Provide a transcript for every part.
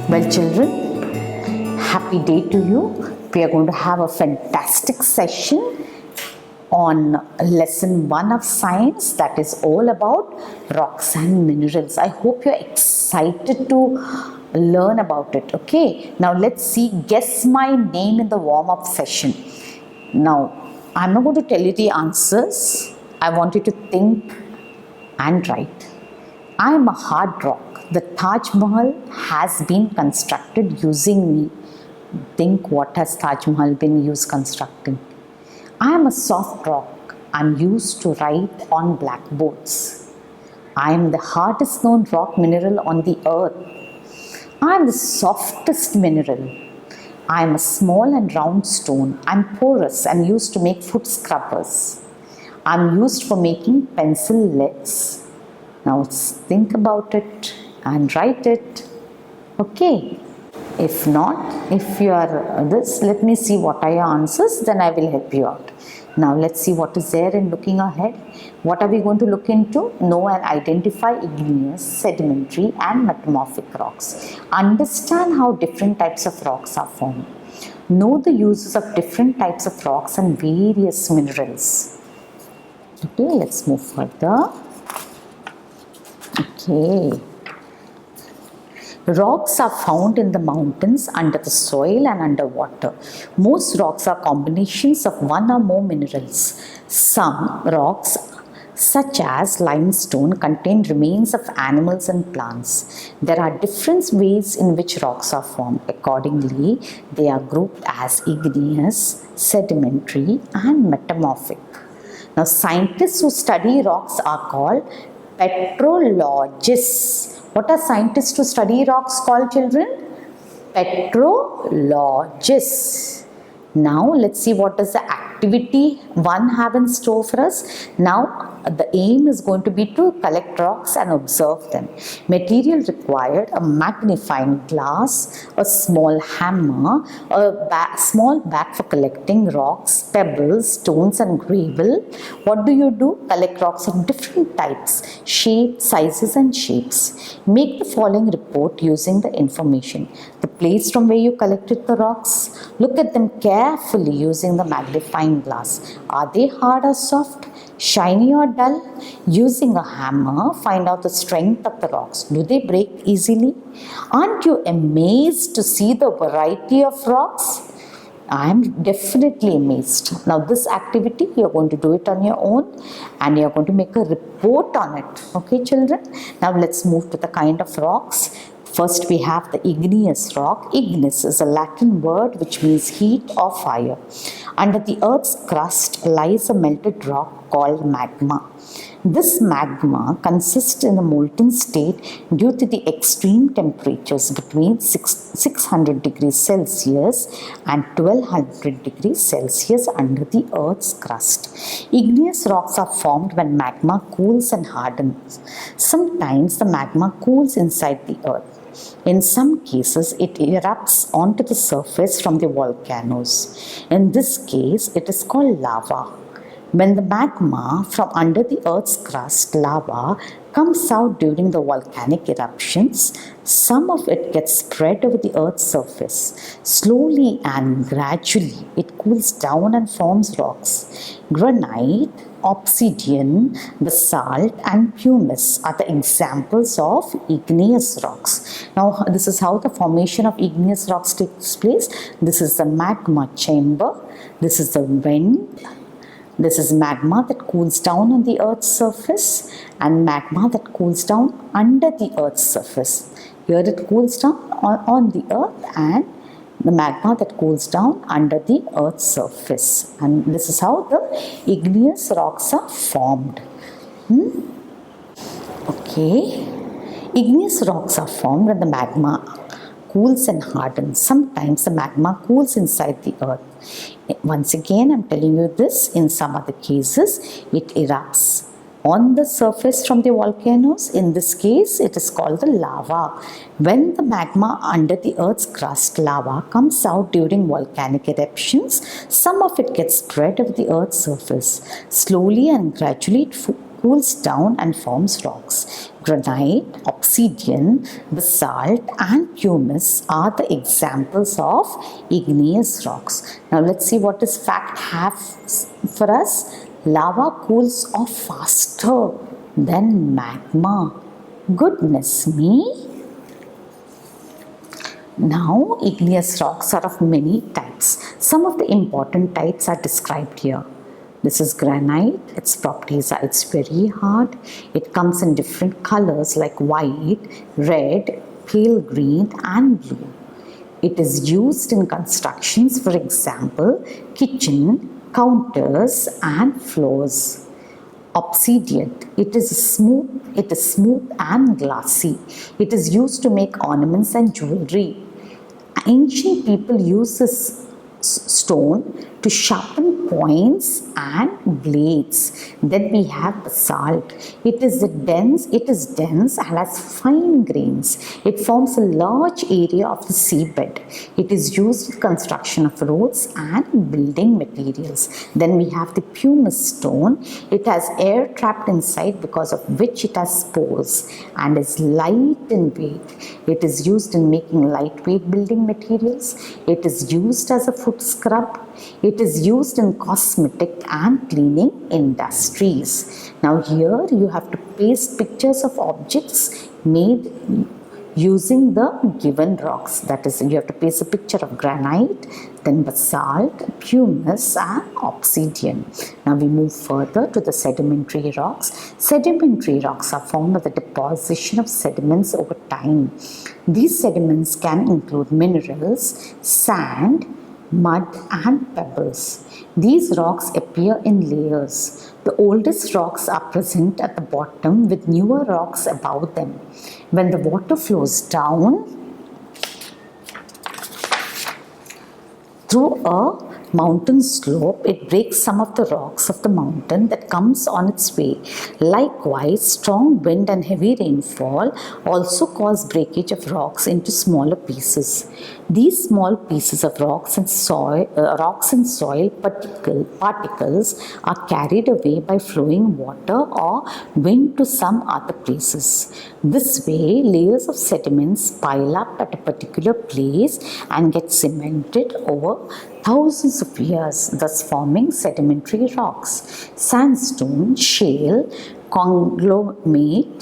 Well, children, happy day to you. We are going to have a fantastic session on lesson 1 of science, that is all about rocks and minerals. I hope you're excited to learn about it. Okay, now let's see, guess my name in the warm-up session. Now, I'm not going to tell you the answers. I want you to think and write. I am a hard rock. The Taj Mahal has been constructed using me. Think, what has Taj Mahal been used constructing? I am a soft rock. I am used to write on blackboards. I am the hardest known rock mineral on the earth. I am the softest mineral. I am a small and round stone. I am porous and used to make foot scrubbers. I am used for making pencil leads. Now think about it and write it. Okay. If not, if you are this, let me see what are your answers, then I will help you out. Now let's see what is there in looking ahead. What are we going to look into? Know and identify igneous, sedimentary and metamorphic rocks. Understand how different types of rocks are formed. Know the uses of different types of rocks and various minerals. Okay, let's move further. Okay. Rocks are found in the mountains, under the soil and underwater. Most rocks are combinations of one or more minerals. Some rocks, such as limestone, contain remains of animals and plants. There are different ways in which rocks are formed. Accordingly, they are grouped as igneous, sedimentary and metamorphic. Now, scientists who study rocks are called petrologists. What are scientists who study rocks called, children? Petrologists. Now let's see what does the activity 1 have in store for us. Now the aim is going to be to collect rocks and observe them. Material required: a magnifying glass, a small hammer, a small bag for collecting rocks, pebbles, stones and gravel. What do? Collect rocks of different types, shapes, sizes and shapes. Make the following report using the information: the place from where you collected the rocks. Look at them carefully using the magnifying glass. Are they hard or soft? Shiny or dull? Using a hammer, find out the strength of the rocks. Do they break easily? Aren't you amazed to see the variety of rocks? I am definitely amazed. Now this activity, you are going to do it on your own and you are going to make a report on it. Okay, children? Now let's move to the kind of rocks. First we have the igneous rock. Ignis is a Latin word which means heat or fire. Under the earth's crust lies a melted rock called magma. This magma consists in a molten state due to the extreme temperatures between 600 degrees Celsius and 1200 degrees Celsius under the earth's crust. Igneous rocks are formed when magma cools and hardens. Sometimes the magma cools inside the earth. In some cases, it erupts onto the surface from the volcanoes. In this case, it is called lava. When the magma from under the earth's crust, lava, comes out during the volcanic eruptions, some of it gets spread over the earth's surface. Slowly and gradually, it cools down and forms rocks. Granite, obsidian, basalt and pumice are the examples of igneous rocks. Now this is how the formation of igneous rocks takes place. This is the magma chamber. This is the vent. This is magma that cools down on the earth's surface and magma that cools down under the earth's surface. Here it cools down on the earth and the magma that cools down under the earth's surface. And this is how the igneous rocks are formed. Okay. Igneous rocks are formed when the magma cools and hardens. Sometimes the magma cools inside the earth. Once again, I'm telling you this, in some other cases, it erupts on the surface from the volcanoes. In this case, it is called the lava. When the magma under the earth's crust, lava, comes out during volcanic eruptions, some of it gets spread over the earth's surface. Slowly and gradually, it cools down and forms rocks. Granite, obsidian, basalt and pumice are the examples of igneous rocks. Now let's see what does fact have for us. Lava cools off faster than magma. Goodness me. Now, igneous rocks are of many types. Some of the important types are described here. This is granite. Its properties are it's very hard. It comes in different colors like white, red, pale green and blue. It is used in constructions, for example, kitchen, counters and floors. Obsidian. It is smooth and glassy. It is used to make ornaments and jewelry. Ancient people used this stone to sharpen points and blades. Then we have basalt. It is dense and has fine grains. It forms a large area of the seabed. It is used in construction of roads and building materials. Then we have the pumice stone. It has air trapped inside, because of which it has pores and is light in weight. It is used in making lightweight building materials. It is used as a foot scrub. It is used in cosmetic and cleaning industries. Now here you have to paste pictures of objects made using the given rocks. That is, you have to paste a picture of granite, then basalt, pumice and obsidian. Now we move further to the sedimentary rocks. Sedimentary rocks are formed by the deposition of sediments over time. These sediments can include minerals, sand, mud and pebbles. These rocks appear in layers. The oldest rocks are present at the bottom with newer rocks above them. When the water flows down through a mountain slope, it breaks some of the rocks of the mountain that comes on its way. Likewise, strong wind and heavy rainfall also cause breakage of rocks into smaller pieces. These small pieces of rocks and soil particles are carried away by flowing water or wind to some other places. This way, layers of sediments pile up at a particular place and get cemented over thousands of years, thus forming sedimentary rocks. Sandstone, shale, conglomerate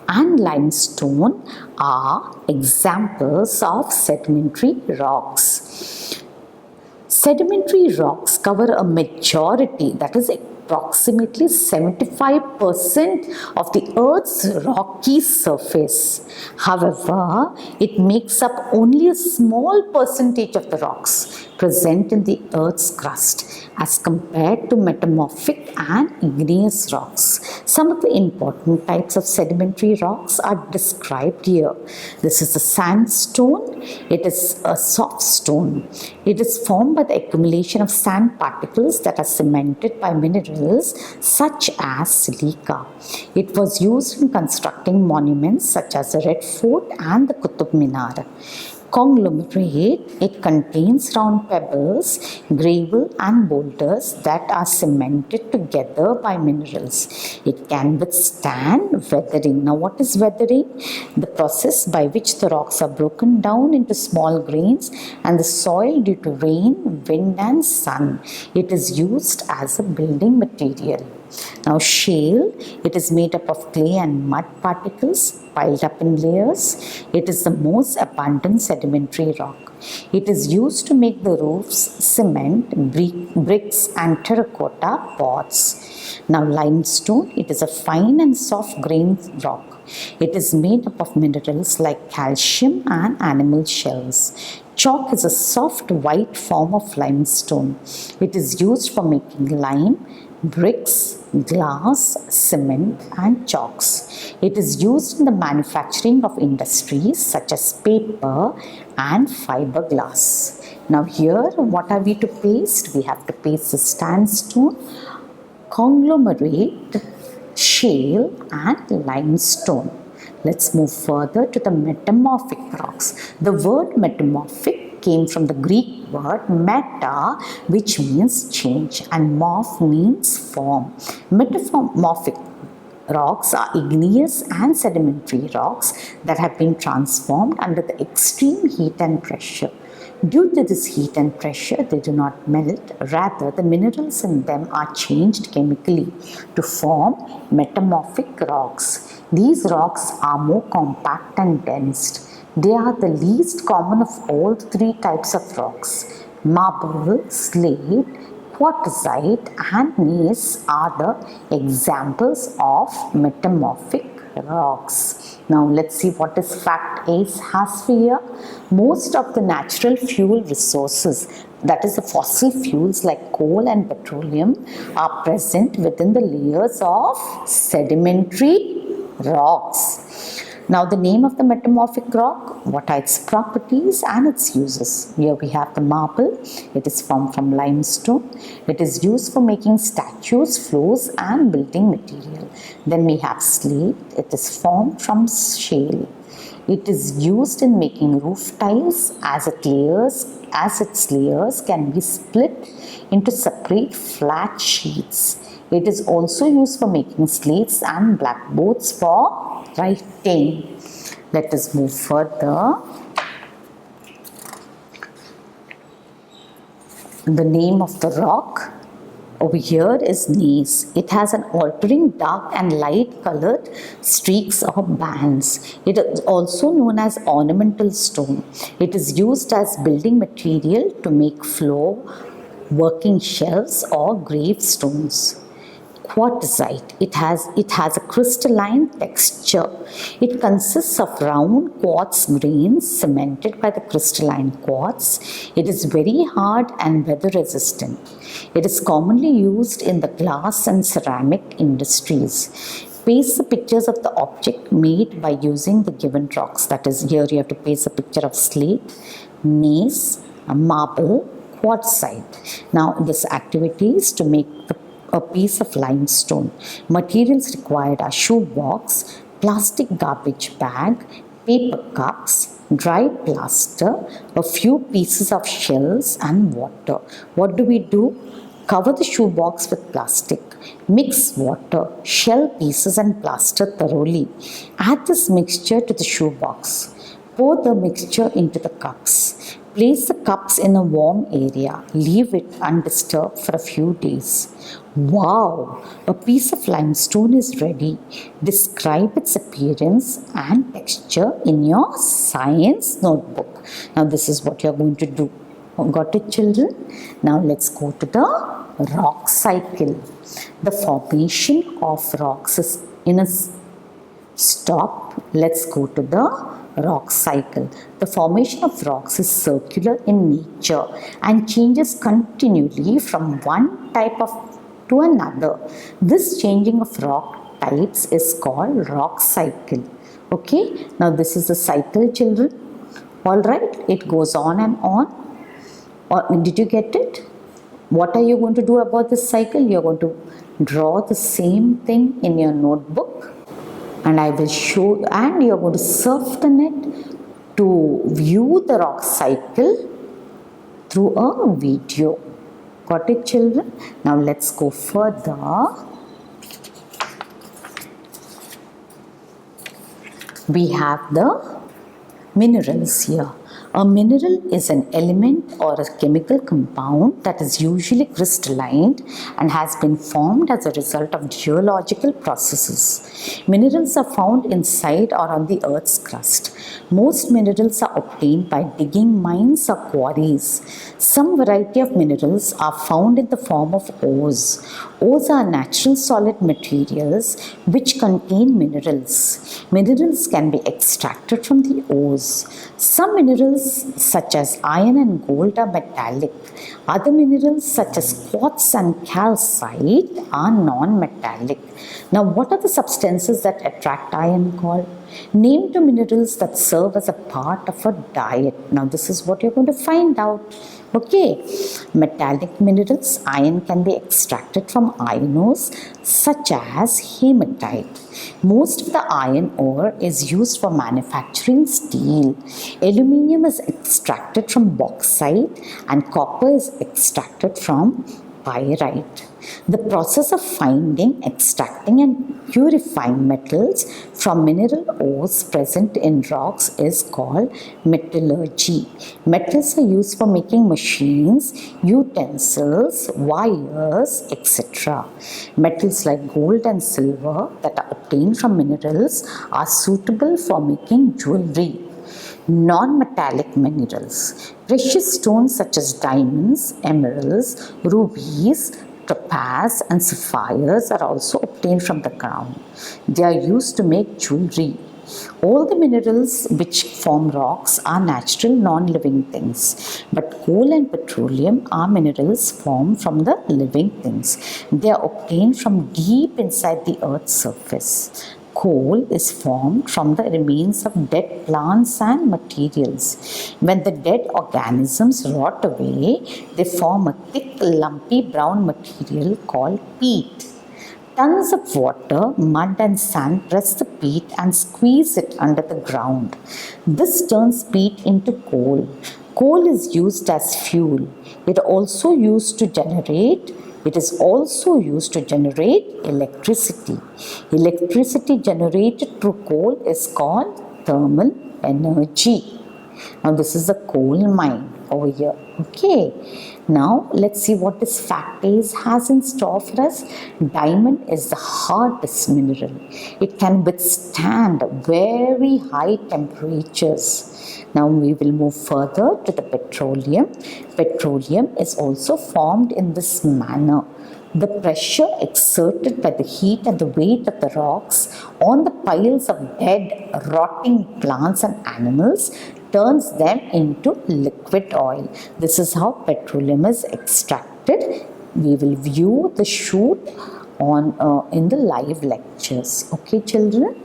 and limestone are examples of sedimentary rocks. Sedimentary rocks cover a majority, that is approximately 75% of the Earth's rocky surface. However, it makes up only a small percentage of the rocks present in the Earth's crust as compared to metamorphic and igneous rocks. Some of the important types of sedimentary rocks are described here. This is the sandstone. It is a soft stone. It is formed by the accumulation of sand particles that are cemented by minerals such as silica. It was used in constructing monuments such as the Red Fort and the Qutub Minar. Conglomerate, it contains round pebbles, gravel and boulders that are cemented together by minerals. It can withstand weathering. Now what is weathering? The process by which the rocks are broken down into small grains and the soil due to rain, wind and sun. It is used as a building material. Now shale, it is made up of clay and mud particles piled up in layers. It is the most abundant sedimentary rock. It is used to make the roofs, cement, bricks and terracotta pots. Now limestone, it is a fine and soft grained rock. It is made up of minerals like calcium and animal shells. Chalk is a soft white form of limestone. It is used for making lime, bricks, glass, cement and chalks. It is used in the manufacturing of industries such as paper and fiberglass. Now here, what are we to paste? We have to paste the sandstone, conglomerate, shale and limestone. Let's move further to the metamorphic rocks. The word metamorphic came from the Greek word meta, which means change, and morph means form. Metamorphic rocks are igneous and sedimentary rocks that have been transformed under the extreme heat and pressure. Due to this heat and pressure, they do not melt. Rather, the minerals in them are changed chemically to form metamorphic rocks. These rocks are more compact and dense. They are the least common of all three types of rocks. Marble, slate, quartzite and gneiss are the examples of metamorphic rocks. Now let's see what is fact ACE has for here. Most of the natural fuel resources, that is the fossil fuels like coal and petroleum, are present within the layers of sedimentary rocks. Now the name of the metamorphic rock, what are its properties and its uses. Here we have the marble. It is formed from limestone. It is used for making statues, floors and building material. Then we have slate. It is formed from shale. It is used in making roof tiles as its layers can be split into separate flat sheets. It is also used for making slates and blackboards for writing. Let us move further. The name of the rock over here is gneiss. It has an altering dark and light colored streaks or bands. It is also known as ornamental stone. It is used as building material to make floor, working shelves or gravestones. Quartzite. It has a crystalline texture. It consists of round quartz grains cemented by the crystalline quartz. It is very hard and weather resistant. It is commonly used in the glass and ceramic industries. Paste the pictures of the object made by using the given rocks. That is, here you have to paste a picture of slate, gneiss, marble, quartzite. Now this activity is to make a piece of limestone. Materials required are shoebox, plastic garbage bag, paper cups, dry plaster, a few pieces of shells and water. What do we do? Cover the shoebox with plastic. Mix water, shell pieces and plaster thoroughly. Add this mixture to the shoebox. Pour the mixture into the cups. Place the cups in a warm area. Leave it undisturbed for a few days. Wow! A piece of limestone is ready. Describe its appearance and texture in your science notebook. Now this is what you are going to do. Got it, children? Now let's go to the rock cycle. The formation of rocks is in a stop. Let's go to the rock cycle. The formation of rocks is circular in nature and changes continually from one type to another. This changing of rock types is called rock cycle. Okay, now this is the cycle, children. Alright, it goes on and on. Did you get it? What are you going to do about this cycle? You are going to draw the same thing in your notebook, and I will show, and you are going to surf the net to view the rock cycle through a video. Got it, children? Now let's go further. We have the minerals here. A mineral is an element or a chemical compound that is usually crystalline and has been formed as a result of geological processes. Minerals are found inside or on the Earth's crust. Most minerals are obtained by digging mines or quarries. Some variety of minerals are found in the form of ores. Ores are natural solid materials which contain minerals. Minerals can be extracted from the ores. Some minerals such as iron and gold are metallic. Other minerals such as quartz and calcite are non-metallic. Now, what are the substances that attract eye and gold? Name the minerals that serve as a part of a diet. Now, this is what you're going to find out. Okay, metallic minerals, iron can be extracted from iron ores such as hematite. Most of the iron ore is used for manufacturing steel. Aluminium is extracted from bauxite and copper is extracted from pyrite. The process of finding, extracting, and purifying metals from mineral ores present in rocks is called metallurgy. Metals are used for making machines, utensils, wires, etc. Metals like gold and silver that are obtained from minerals are suitable for making jewelry. Non-metallic minerals. Precious stones such as diamonds, emeralds, rubies, topaz and sapphires are also obtained from the ground. They are used to make jewelry. All the minerals which form rocks are natural non-living things, but coal and petroleum are minerals formed from the living things. They are obtained from deep inside the earth's surface. Coal is formed from the remains of dead plants and materials. When the dead organisms rot away, they form a thick, lumpy brown material called peat. Tons of water, mud and sand press the peat and squeeze it under the ground. This turns peat into coal. Coal is used as fuel. It is also used to generate electricity. Electricity generated through coal is called thermal energy. Now this is a coal mine over here. Okay. Now let's see what this fact days has in store for us. Diamond is the hardest mineral. It can withstand very high temperatures. Now we will move further to the petroleum. Petroleum is also formed in this manner. The pressure exerted by the heat and the weight of the rocks on the piles of dead, rotting plants and animals turns them into liquid oil. This is how petroleum is extracted. We will view the shoot on in the live lectures. Okay, children.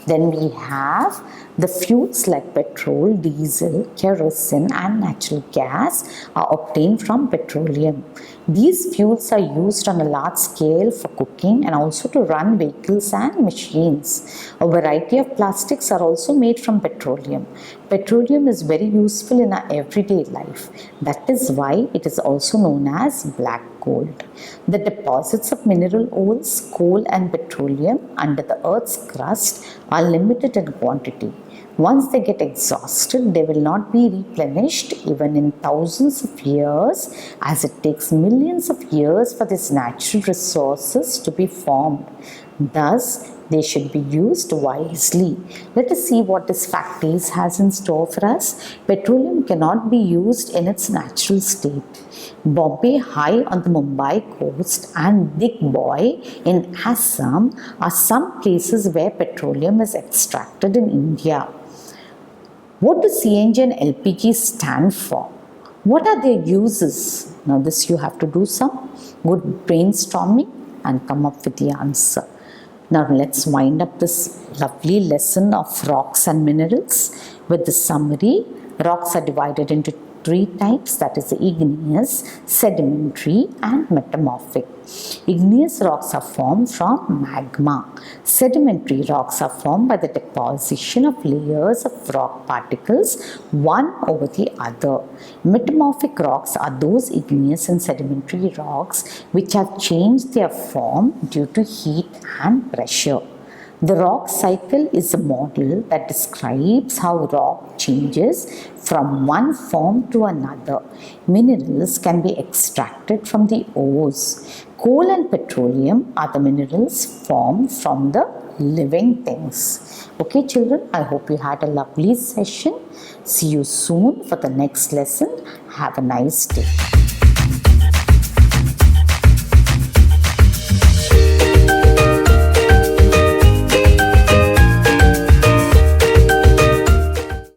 Then we have the fuels like petrol, diesel, kerosene and natural gas are obtained from petroleum. These fuels are used on a large scale for cooking and also to run vehicles and machines. A variety of plastics are also made from petroleum. Petroleum is very useful in our everyday life. That is why it is also known as black gold. The deposits of mineral oils, coal and petroleum under the earth's crust are limited in quantity. Once they get exhausted, they will not be replenished even in thousands of years, as it takes millions of years for these natural resources to be formed. Thus, they should be used wisely. Let us see what this fact days has in store for us. Petroleum cannot be used in its natural state. Bombay High on the Mumbai coast and Digboi in Assam are some places where petroleum is extracted in India. What do CNG and LPG stand for? What are their uses? Now this you have to do some good brainstorming and come up with the answer. Now let's wind up this lovely lesson of rocks and minerals with the summary. Rocks are divided into three types, that is igneous, sedimentary and metamorphic. Igneous rocks are formed from magma. Sedimentary rocks are formed by the deposition of layers of rock particles one over the other. Metamorphic rocks are those igneous and sedimentary rocks which have changed their form due to heat and pressure. The rock cycle is a model that describes how rock changes from one form to another. Minerals can be extracted from the ores. Coal and petroleum are the minerals formed from the living things. Okay, children, I hope you had a lovely session. See you soon for the next lesson. Have a nice day.